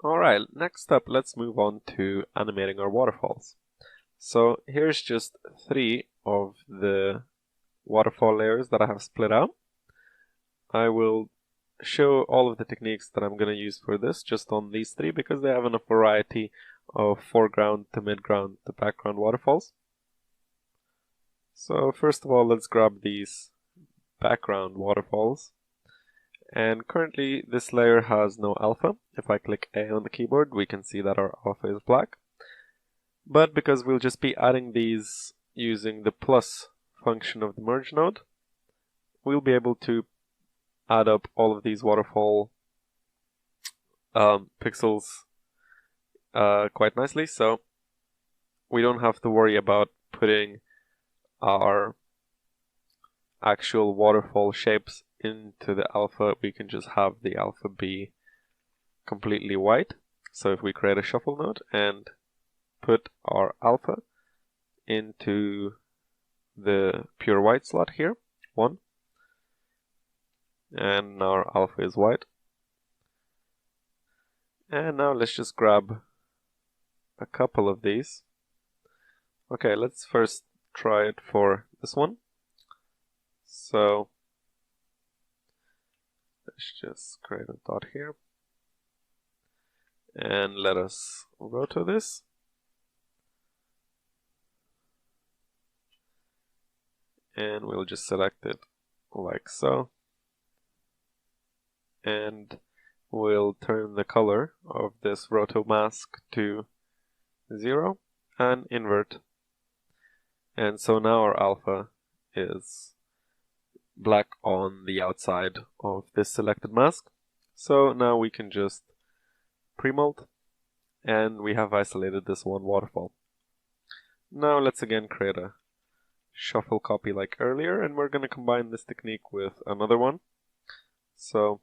Alright, next up let's move on to animating our waterfalls. So here's just 3 of the waterfall layers that I have split out. I will show all of the techniques that I'm going to use for this just on these 3 because they have enough variety of foreground to midground to background waterfalls. So first of all, let's grab these background waterfalls. And currently this layer has no alpha. If I click A on the keyboard, we can see that our alpha is black. But because we'll just be adding these using the plus function of the merge node, we'll be able to add up all of these waterfall pixels quite nicely. So we don't have to worry about putting our actual waterfall shapes into the alpha. We can just have the alpha be completely white. So if we create a shuffle node and put our alpha into the pure white slot here, 1, and now our alpha is white. And now let's just grab a couple of these. Okay, let's first try it for this one. So let's just create a dot here and let us rotate this. And we'll just select it like so. And we'll turn the color of this roto mask to 0 and invert. And so now our alpha is black on the outside of this selected mask. So now we can just pre-mold, and we have isolated this one waterfall. Now let's again create a shuffle copy like earlier, and we're going to combine this technique with another one. So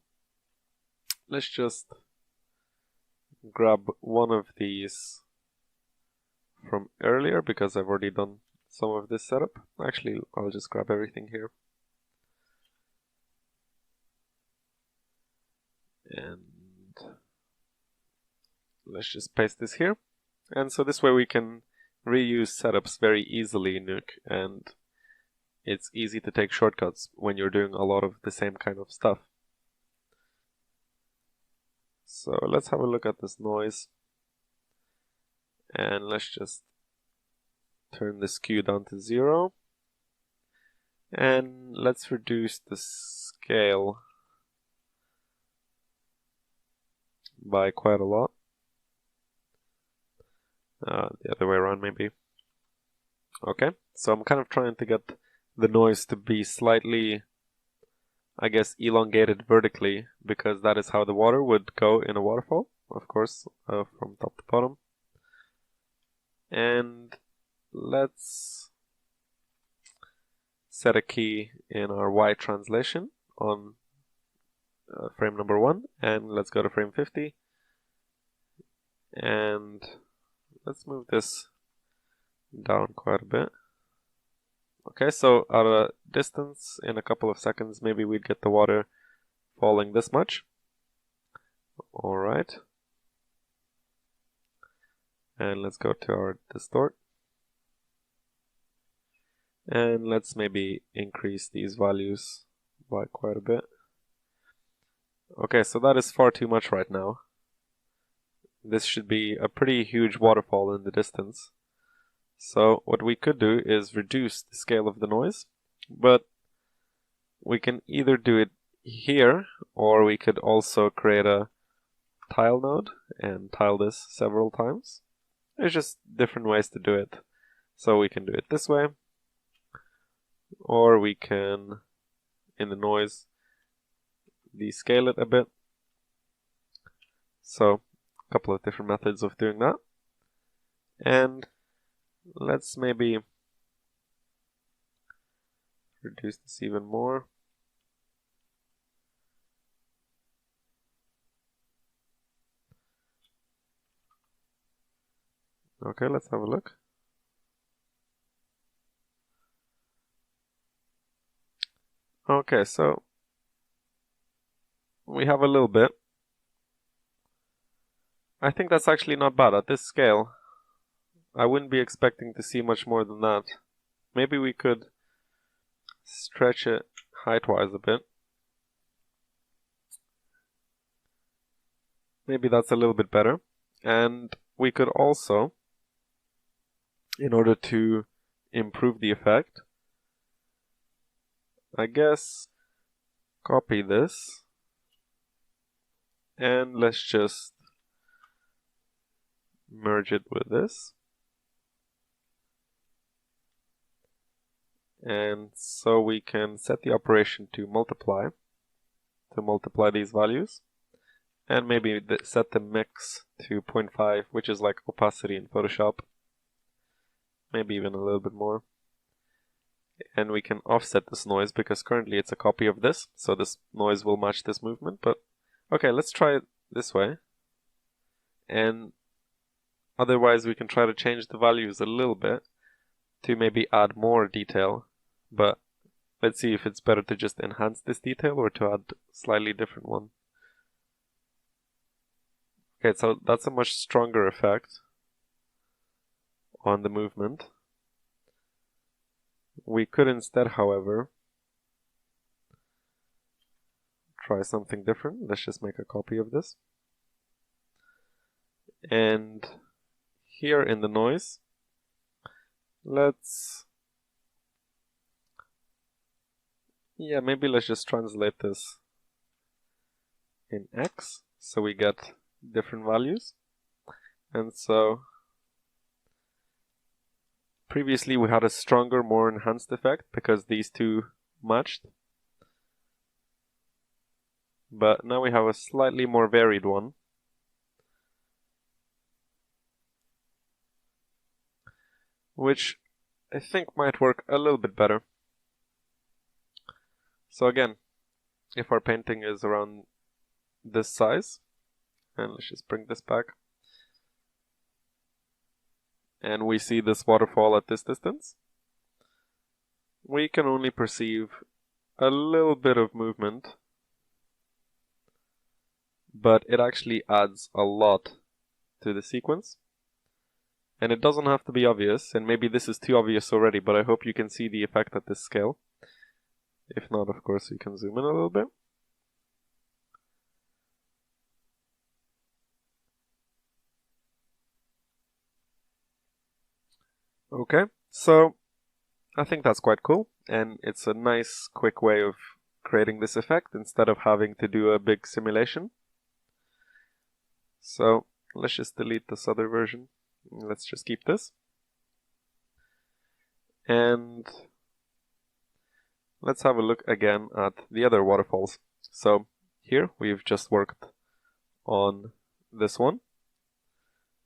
let's just grab one of these from earlier because I've already done some of this setup. Actually, I'll just grab everything here. And let's just paste this here. And so this way we can reuse setups very easily in Nuke, and it's easy to take shortcuts when you're doing a lot of the same kind of stuff. So let's have a look at this noise, and let's just turn the skew down to 0, and let's reduce the scale by quite a lot. The other way around maybe. Okay, so I'm kind of trying to get the noise to be slightly, I guess, elongated vertically, because that is how the water would go in a waterfall, of course, from top to bottom. And let's set a key in our Y translation on frame number 1, and let's go to frame 50. And let's move this down quite a bit. Okay, so at a distance, in a couple of seconds, maybe we'd get the water falling this much. Alright. And let's go to our distort. And let's maybe increase these values by quite a bit. Okay, so that is far too much right now. This should be a pretty huge waterfall in the distance. So what we could do is reduce the scale of the noise, but we can either do it here, or we could also create a tile node and tile this several times. There's just different ways to do it. So we can do it this way, or we can, in the noise, descale it a bit. So a couple of different methods of doing that. And let's maybe reduce this even more. Okay, let's have a look. Okay, so we have a little bit. I think that's actually not bad. At this scale, I wouldn't be expecting to see much more than that. Maybe we could stretch it height-wise a bit. Maybe that's a little bit better. And we could also, in order to improve the effect, I guess, copy this. And let's just merge it with this. And so we can set the operation to multiply these values. And maybe set the mix to 0.5, which is like opacity in Photoshop. Maybe even a little bit more. And we can offset this noise because currently it's a copy of this, so this noise will match this movement. But okay, let's try it this way. And otherwise we can try to change the values a little bit to maybe add more detail. But let's see if it's better to just enhance this detail or to add a slightly different one. Okay, so that's a much stronger effect on the movement. We could instead, however, try something different. Let's just make a copy of this. And here in the noise, maybe let's just translate this in X so we get different values. And so previously we had a stronger, more enhanced effect because these two matched. But now we have a slightly more varied one. Which I think might work a little bit better. So again, if our painting is around this size, and let's just bring this back, and we see this waterfall at this distance, we can only perceive a little bit of movement, but it actually adds a lot to the sequence. And it doesn't have to be obvious, and maybe this is too obvious already, but I hope you can see the effect at this scale. If not, of course, you can zoom in a little bit. Okay, so I think that's quite cool, and it's a nice, quick way of creating this effect instead of having to do a big simulation. So let's just delete this other version. Let's just keep this. And let's have a look again at the other waterfalls. So here we've just worked on this one,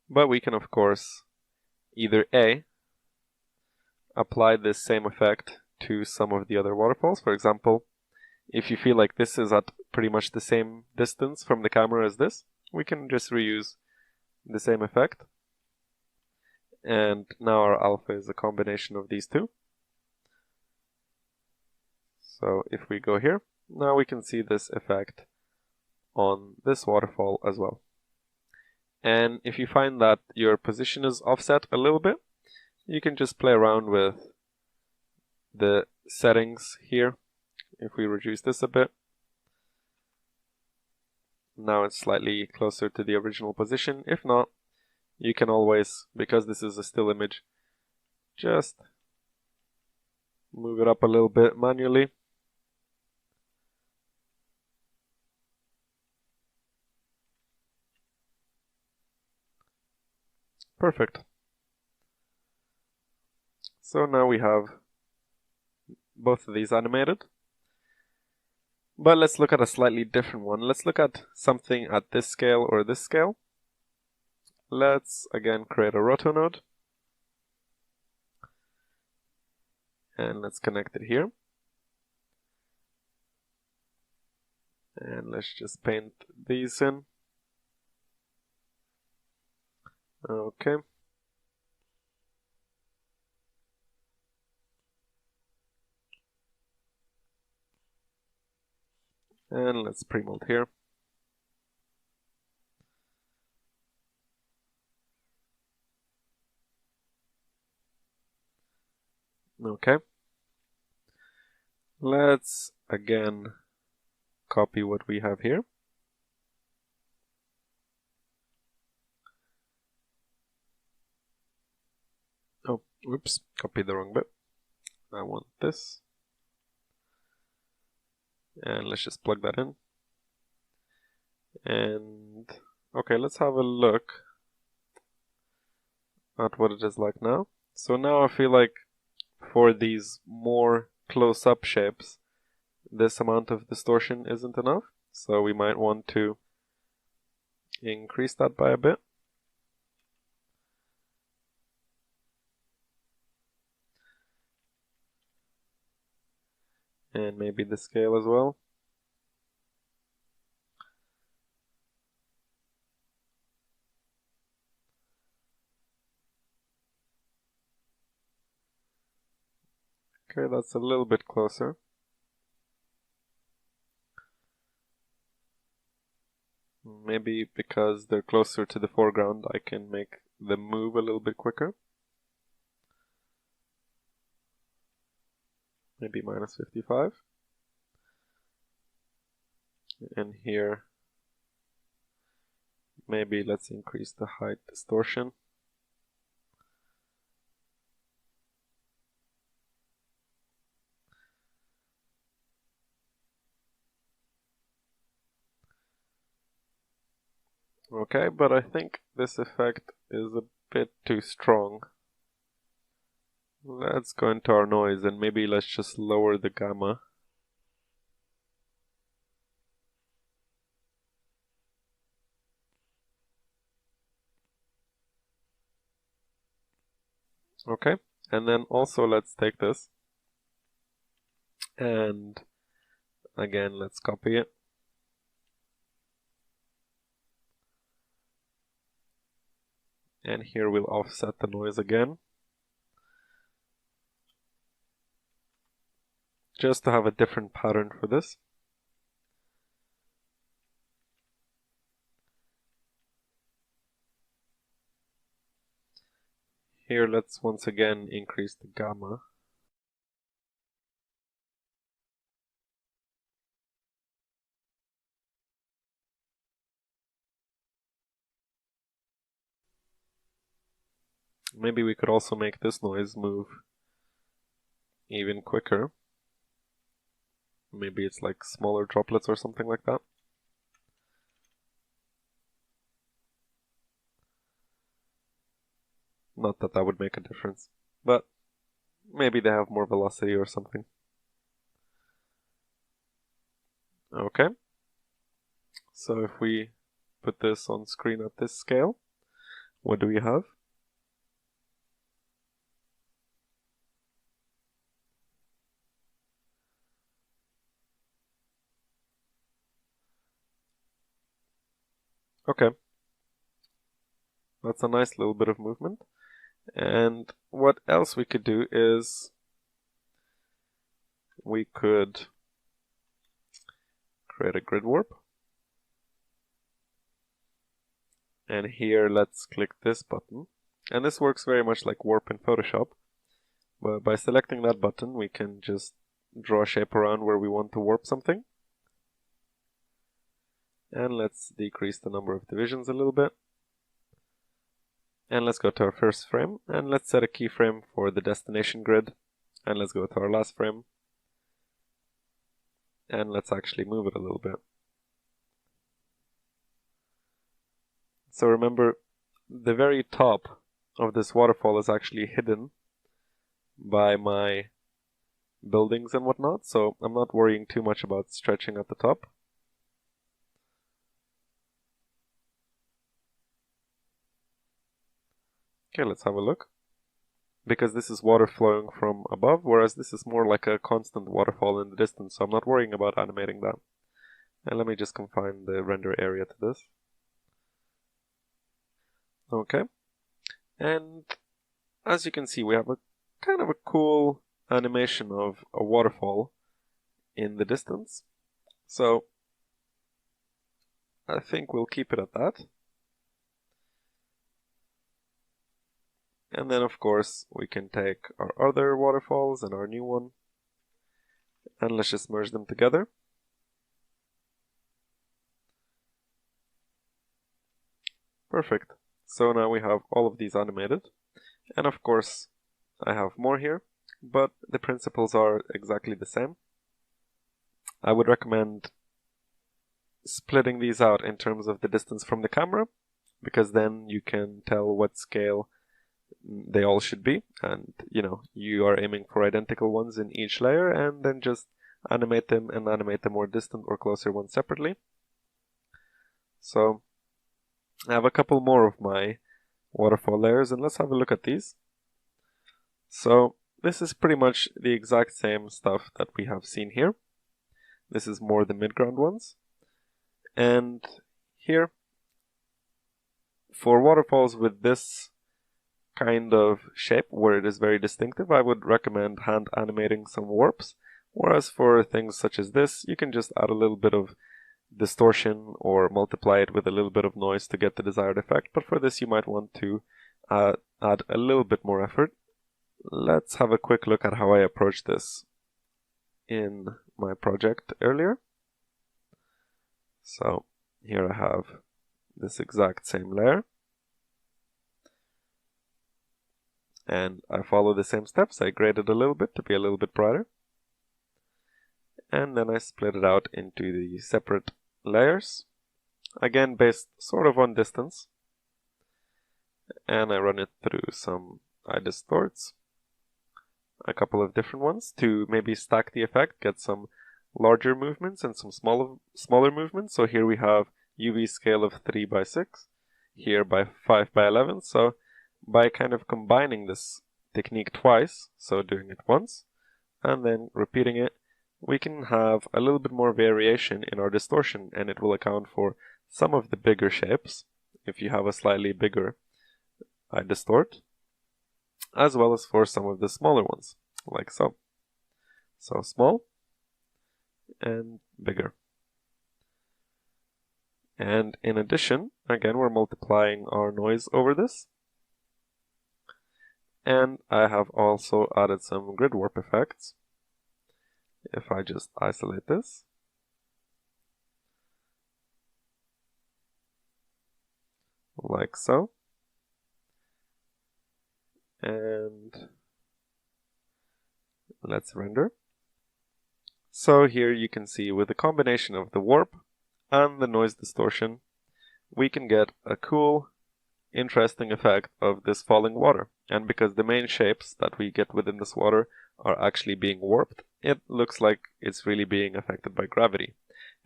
but we can of course either A, apply this same effect to some of the other waterfalls. For example, if you feel like this is at pretty much the same distance from the camera as this, we can just reuse the same effect. And now our alpha is a combination of these two. So if we go here, now we can see this effect on this waterfall as well. And if you find that your position is offset a little bit, you can just play around with the settings here. If we reduce this a bit, now it's slightly closer to the original position. If not, you can always, because this is a still image, just move it up a little bit manually. Perfect. So now we have both of these animated. But let's look at a slightly different one. Let's look at something at this scale or this scale. Let's again create a roto node. And let's connect it here. And let's just paint these in. Okay. And let's pre-mold here. Okay. Let's again copy what we have here. Oh, oops, copied the wrong bit. I want this. And let's just plug that in. And okay, let's have a look at what it is like now. So now I feel like for these more close-up shapes, this amount of distortion isn't enough. So we might want to increase that by a bit. And maybe the scale as well. Okay, that's a little bit closer. Maybe because they're closer to the foreground, I can make them move a little bit quicker. Maybe minus 55. And here, maybe let's increase the height distortion. Okay, but I think this effect is a bit too strong. Let's go into our noise and maybe let's just lower the gamma. Okay, and then also let's take this and again let's copy it. And here we'll offset the noise again, just to have a different pattern for this. Here let's once again increase the gamma. Maybe we could also make this noise move even quicker. Maybe it's like smaller droplets or something like that. Not that that would make a difference, but maybe they have more velocity or something. Okay, so if we put this on screen at this scale, what do we have? Okay, that's a nice little bit of movement. And what else we could do is we could create a grid warp. And here let's click this button. And this works very much like warp in Photoshop. But by selecting that button, we can just draw a shape around where we want to warp something. And let's decrease the number of divisions a little bit. And let's go to our first frame, and let's set a keyframe for the destination grid. And let's go to our last frame. And let's actually move it a little bit. So remember, the very top of this waterfall is actually hidden by my buildings and whatnot, so I'm not worrying too much about stretching at the top. Okay, let's have a look. Because this is water flowing from above, whereas this is more like a constant waterfall in the distance, so I'm not worrying about animating that. And let me just confine the render area to this. Okay. And as you can see, we have a kind of a cool animation of a waterfall in the distance. So I think we'll keep it at that. And then of course we can take our other waterfalls and our new one, and let's just merge them together. Perfect. So now we have all of these animated, and of course I have more here, but the principles are exactly the same. I would recommend splitting these out in terms of the distance from the camera, because then you can tell what scale they all should be, and you are aiming for identical ones in each layer, and then just animate them and animate the more distant or closer ones separately. So I have a couple more of my waterfall layers, and let's have a look at these. So this is pretty much the exact same stuff that we have seen here. This is more the mid-ground ones. And here, for waterfalls with this kind of shape where it is very distinctive, I would recommend hand animating some warps. Whereas for things such as this, you can just add a little bit of distortion or multiply it with a little bit of noise to get the desired effect. But for this, you might want to add a little bit more effort. Let's have a quick look at how I approached this in my project earlier. So here I have this exact same layer, and I follow the same steps. I grade it a little bit to be a little bit brighter, and then I split it out into the separate layers, again based sort of on distance, and I run it through some iDistorts, a couple of different ones to maybe stack the effect, get some larger movements and some smaller movements. So here we have UV scale of 3 by 6, here by 5 by 11. So by kind of combining this technique twice, so doing it once and then repeating it, we can have a little bit more variation in our distortion, and it will account for some of the bigger shapes if you have a slightly bigger iDistort, as well as for some of the smaller ones, like so. So small and bigger. And in addition, again, we're multiplying our noise over this. And I have also added some grid warp effects. If I just isolate this, like so, and let's render. So here you can see with the combination of the warp and the noise distortion, we can get a cool, interesting effect of this falling water. And because the main shapes that we get within this water are actually being warped, it looks like it's really being affected by gravity.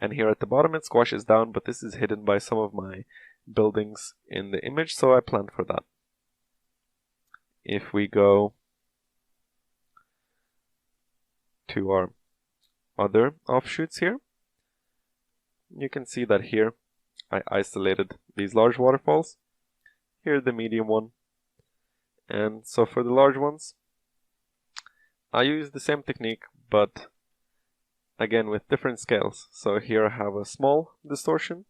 And here at the bottom it squashes down, but this is hidden by some of my buildings in the image, so I planned for that. If we go to our other offshoots here, you can see that here I isolated these large waterfalls. Here's the medium one. And so for the large ones, I use the same technique, but again with different scales. So here I have a small distortion,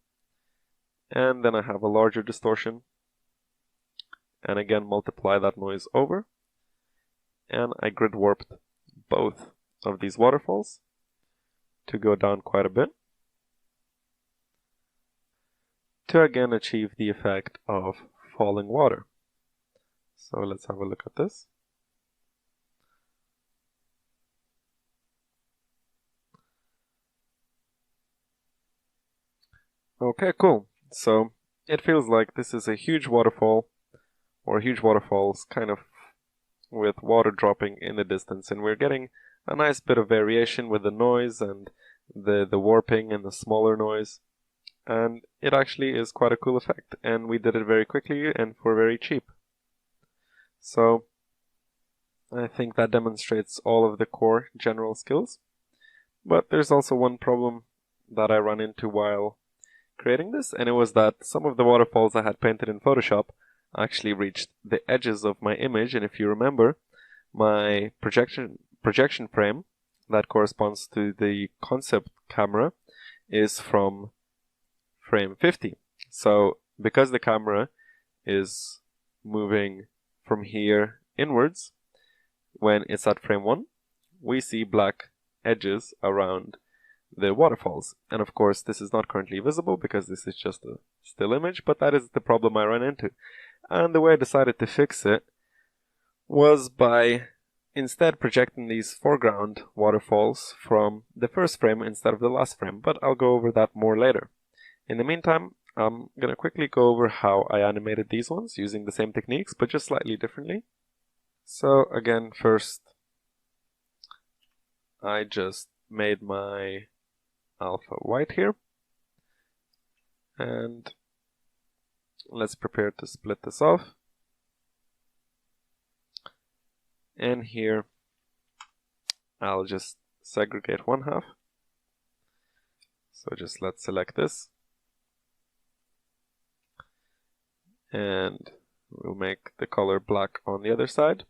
and then I have a larger distortion, and again multiply that noise over, and I grid warped both of these waterfalls to go down quite a bit, to again achieve the effect of falling water. So let's have a look at this. Okay, cool. So it feels like this is a huge waterfall, or huge waterfalls kind of with water dropping in the distance, and we're getting a nice bit of variation with the noise and the warping and the smaller noise, and it actually is quite a cool effect, and we did it very quickly and for very cheap. So I think that demonstrates all of the core general skills, but there's also one problem that I run into while creating this, and it was that some of the waterfalls I had painted in Photoshop actually reached the edges of my image, and if you remember, my projection frame that corresponds to the concept camera is from frame 50. So because the camera is moving from here inwards, when it's at frame 1, we see black edges around the waterfalls. And of course, this is not currently visible because this is just a still image, but that is the problem I ran into. And the way I decided to fix it was by instead projecting these foreground waterfalls from the first frame instead of the last frame, but I'll go over that more later. In the meantime, I'm gonna quickly go over how I animated these ones using the same techniques, but just slightly differently. So again, first, I just made my alpha white here, and let's prepare to split this off. And here, I'll just segregate one half. So just let's select this. And we'll make the color black on the other side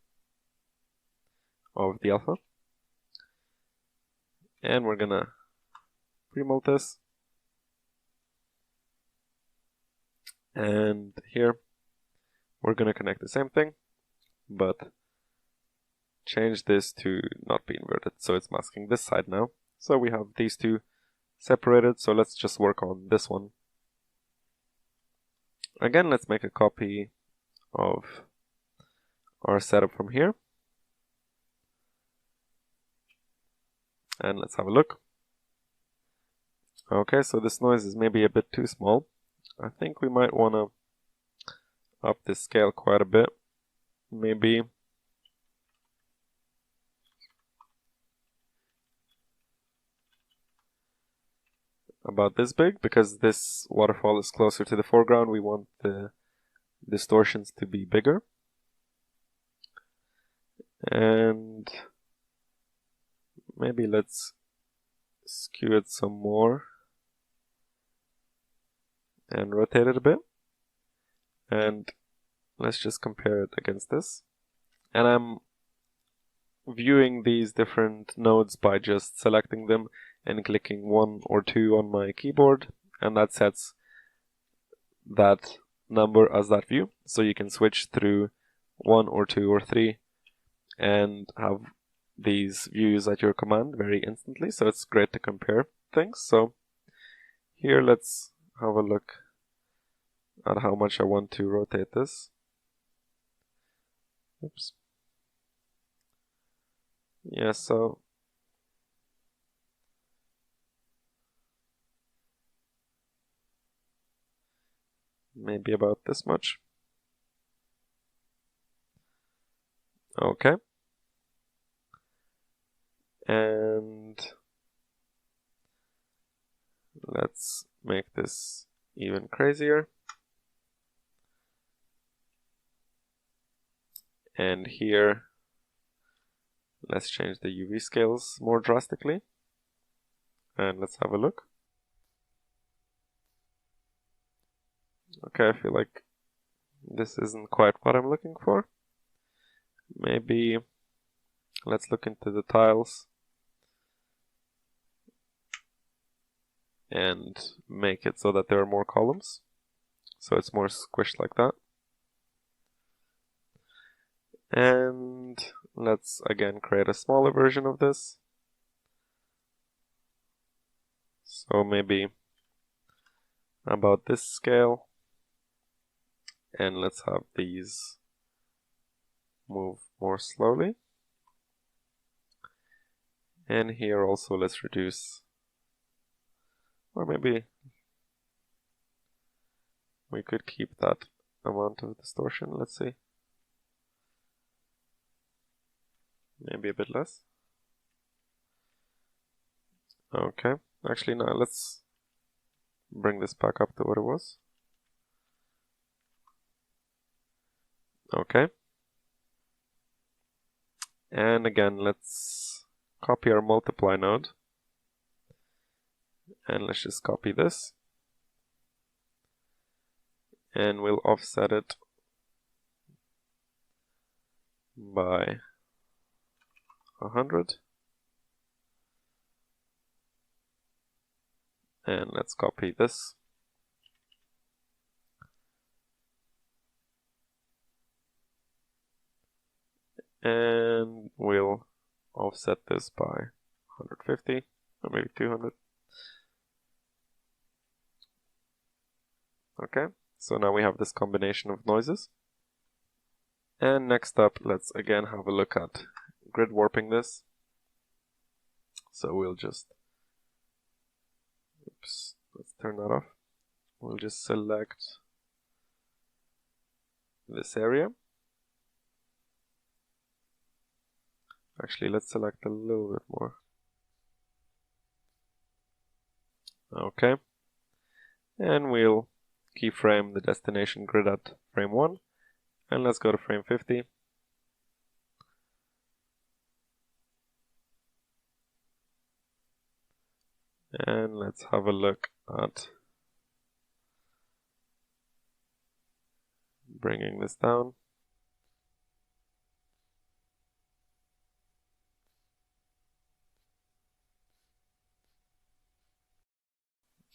of the alpha. And we're gonna pre-mold this. And here, we're gonna connect the same thing, but change this to not be inverted, so it's masking this side now. So we have these two separated, so let's just work on this one. Again, let's make a copy of our setup from here. And let's have a look. Okay, so this noise is maybe a bit too small. I think we might want to up the scale quite a bit. Maybe about this big, because this waterfall is closer to the foreground. We want the distortions to be bigger. And maybe let's skew it some more and rotate it a bit. And let's just compare it against this. And I'm viewing these different nodes by just selecting them and clicking 1 or 2 on my keyboard, and that sets that number as that view. So you can switch through 1 or 2 or 3 and have these views at your command very instantly, so it's great to compare things. So here let's have a look at how much I want to rotate this. Oops. Yeah, so maybe about this much. Okay. And let's make this even crazier. And here, let's change the UV scales more drastically. And let's have a look. Okay, I feel like this isn't quite what I'm looking for. Maybe let's look into the tiles and make it so that there are more columns, so it's more squished like that. And let's again create a smaller version of this. So maybe about this scale. And let's have these move more slowly. And here also let's reduce, or maybe we could keep that amount of distortion. Let's see. Maybe a bit less. Okay, actually no, let's bring this back up to what it was. Okay. And again, let's copy our multiply node. And let's just copy this. And we'll offset it by 100. And let's copy this. And we'll offset this by 150 or maybe 200. Okay, so now we have this combination of noises. And next up, let's again have a look at grid warping this. So we'll just, oops, let's turn that off. We'll just select this area. Actually, let's select a little bit more. Okay. And we'll keyframe the destination grid at frame 1. And let's go to frame 50. And let's have a look at bringing this down.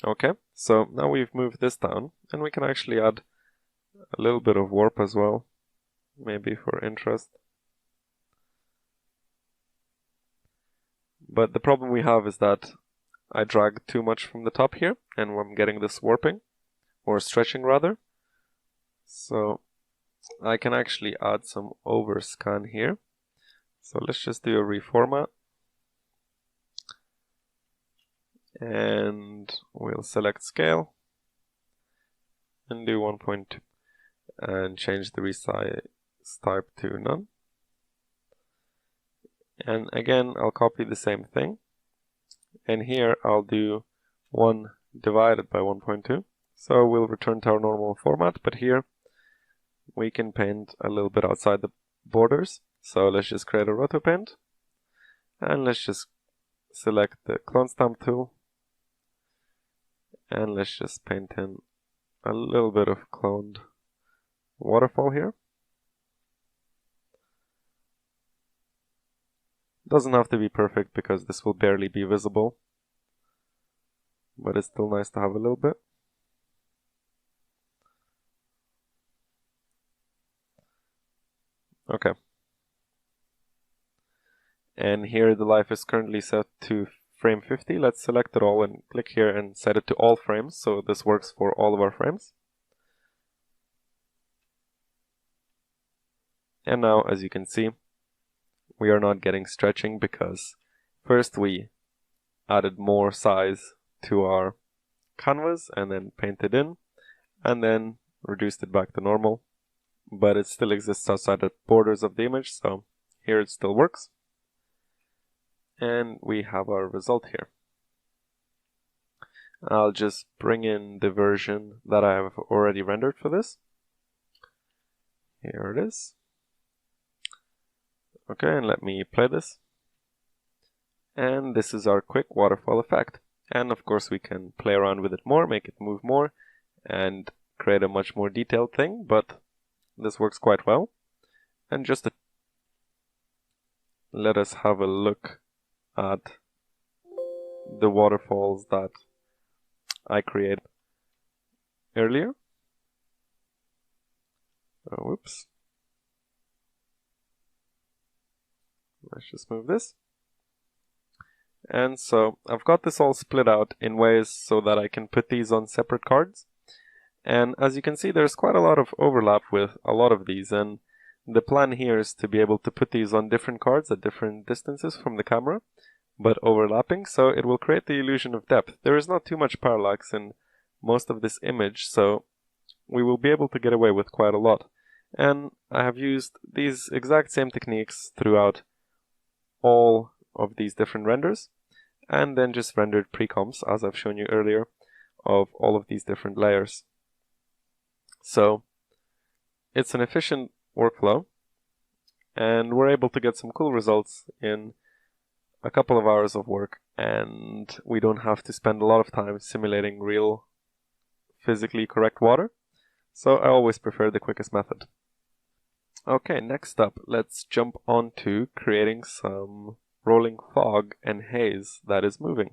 Okay, so now we've moved this down, and we can actually add a little bit of warp as well, maybe for interest. But the problem we have is that I drag too much from the top here, and I'm getting this warping, or stretching rather. So I can actually add some overscan here. So let's just do a reformat. And we'll select scale and do 1.2 and change the resize type to none. And again, I'll copy the same thing. And here I'll do 1 divided by 1.2. So we'll return to our normal format, but here we can paint a little bit outside the borders. So let's just create a roto paint. And let's just select the clone stamp tool. And let's just paint in a little bit of cloned waterfall here. Doesn't have to be perfect because this will barely be visible, but it's still nice to have a little bit. Okay. And here the life is currently set to frame 50. Let's select it all and click here and set it to all frames, so this works for all of our frames. And now, as you can see, we are not getting stretching because first we added more size to our canvas and then painted in, and then reduced it back to normal, but it still exists outside the borders of the image, so here it still works. And we have our result here. I'll just bring in the version that I have already rendered for this. Here it is. Okay, and let me play this. And this is our quick waterfall effect. And of course we can play around with it more, make it move more, and create a much more detailed thing, but this works quite well. And just to let us have a look at the waterfalls that I created earlier. Oh, whoops. Let's just move this. And so I've got this all split out in ways so that I can put these on separate cards. And as you can see, there's quite a lot of overlap with a lot of these, and the plan here is to be able to put these on different cards at different distances from the camera, but overlapping, so it will create the illusion of depth. There is not too much parallax in most of this image, so we will be able to get away with quite a lot. And I have used these exact same techniques throughout all of these different renders, and then just rendered pre-comps, as I've shown you earlier, of all of these different layers. So it's an efficient workflow, and we're able to get some cool results in a couple of hours of work, and we don't have to spend a lot of time simulating real physically correct water, so I always prefer the quickest method. Okay, next up, let's jump on to creating some rolling fog and haze that is moving.